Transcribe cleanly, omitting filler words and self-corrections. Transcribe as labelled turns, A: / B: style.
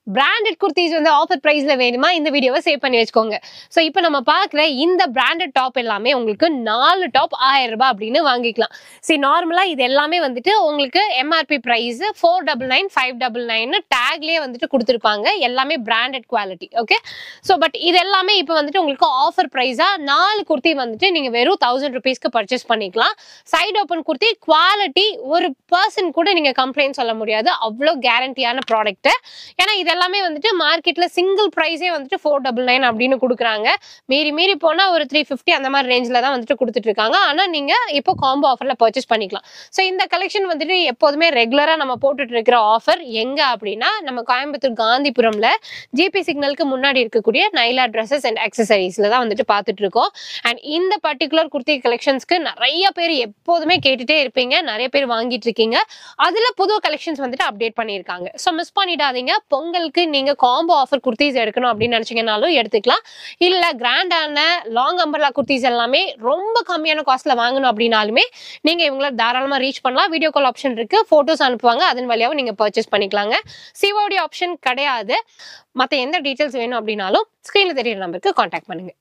A: Branded kurtis வந்து offer பிரைஸ்ல வேணுமா இந்த வீடியோவை சேவ் பண்ணி வச்சுக்கோங்க. ஸோ இப்போ நம்ம பார்க்குற இந்த பிராண்டட் டாப் எல்லாமே உங்களுக்கு 4 டாப் 1000 ரூபாய் அப்படின்னு வாங்கிக்கலாம். சரி, நார்மலாக இது எல்லாமே வந்துட்டு உங்களுக்கு எம்ஆர்பி ப்ரைஸ் 499 599 டேக்லேயே வந்துட்டு கொடுத்துருப்பாங்க. எல்லாமே branded quality. Okay, so but இது எல்லாமே இப்போ வந்துட்டு உங்களுக்கு ஆஃபர் ப்ரைஸாக 4 குர்த்தி வந்துட்டு நீங்கள் வெறும் 1000 ருபீஸ்க்கு பர்ச்சேஸ் பண்ணிக்கலாம். சைடு ஓப்பன் குர்த்தி குவாலிட்டி ஒரு பர்சன் கூட நீங்கள் கம்ப்ளைண்ட் சொல்ல முடியாது, அவ்வளோ கேரண்டியான ப்ராடக்ட். ஏன்னா இது எல்லாமே வந்துட்டு மார்க்கெட்ல சிங்கிள் பிரைஸே வந்துட்டு 499 அப்படின்னு கொடுக்குறாங்க. மீறி போனா ஒரு 350 அந்த மாதிரி ரேஞ்சில தான் வந்துட்டு கொடுத்துட்டு இருக்காங்க. ஆனா நீங்க இப்போ காம்போ ஆஃபர்ல பர்ச்சேஸ் பண்ணிக்கலாம். ஸோ இந்த கலெக்ஷன் வந்துட்டு எப்போதுமே ரெகுலரா நம்ம போட்டுட்டு இருக்கிற ஆஃபர் எங்க அப்படின்னா நம்ம கோயம்புத்தூர் காந்திபுரம்ல ஜிபி சிக்னலுக்கு முன்னாடி இருக்கக்கூடிய நைலா ட்ரெஸ்ஸஸ் அண்ட் அக்சசரிஸ்ல தான் வந்துட்டு பார்த்துட்டு இருக்கோம். அண்ட் இந்த பர்டிகுலர் குர்த்தி கலெக்ஷன்ஸ்க்கு நிறைய பேர் எப்போதுமே கேட்டுட்டே இருப்பீங்க, நிறைய பேர் வாங்கிட்டு இருக்கீங்க. அதுல புது கலெக்ஷன்ஸ் வந்துட்டு அப்டேட் பண்ணியிருக்காங்க. ஸோ மிஸ் பண்ணிடாதீங்க. பொங்கலுக்கு நீங்க காம்போ ஆஃபர் குர்த்திஸ் எடுக்கணும் அப்படின்னு நினைச்சீங்கனாலும் எடுத்துக்கலாம். இல்ல கிராண்டான லாங் அம்பர்லா குர்த்திஸ் எல்லாமே ரொம்ப கம்மியான காஸ்ட்ல வாங்கணும் அப்படின்னாலுமே நீங்க இவங்கள தாராளமா ரீச் பண்ணலாம். வீடியோ கால் ஆப்ஷன் இருக்கு, போட்டோஸ் அனுப்புவாங்க, அதன் வழியாவும் நீங்க பர்ச்சேஸ் பண்ணிக்கலாங்க. சிஓடி ஆப்ஷன் கிடையாது. மற்ற எந்த டீடைல்ஸ் வேணும் அப்படின்னாலும் ஸ்கிரீன்ல தெரியுற நம்பருக்கு கான்டாக்ட் பண்ணுங்க.